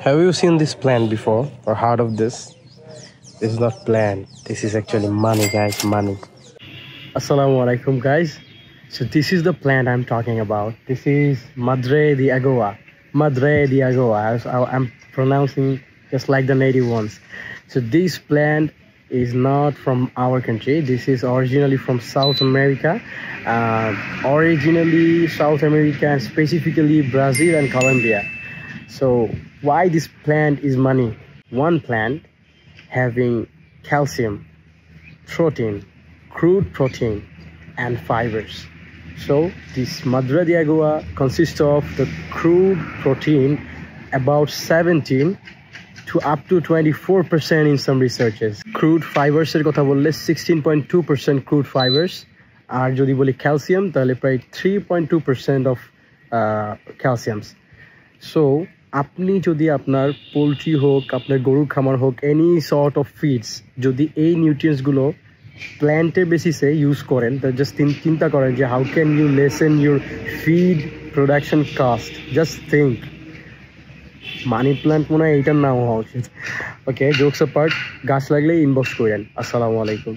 Have you seen this plant before or heard of this? This is not plant. This is actually money, guys. Money. Assalamu alaikum, guys. So this is the plant I'm talking about. This is Madre de Agua. Madre de Agua. I'm pronouncing just like the native ones. So this plant is not from our country. This is originally from South America. Originally South America and specifically Brazil and Colombia. So why this plant is money? One plant having calcium, protein, crude protein and fibers. So this Madre de Agua consists of the crude protein about 17 to up to 24% in some researches. Crude fibers er kotha bolle 16.2% crude fibers আর যদি বলি calcium তাহলে প্রায় 3.2% of calciums. So আপনি যদি আপনার poultry হোক আপনার গরুর খামার হোক এনি সর্ট অফ ফিডস যদি এই নিউট্রিয়েন্টস গুলো প্ল্যান্টের বেসিসে ইউজ করেন তো জাস্ট চিন্তা করেন যে how can you lessen your feed production cost just think money plant মনে হয় এইটার নাম হওয়া উচিত ওকে জোকস অ্যাপার্ট গাছ লাগলে ইনবক্স করেন আসসালামু আলাইকুম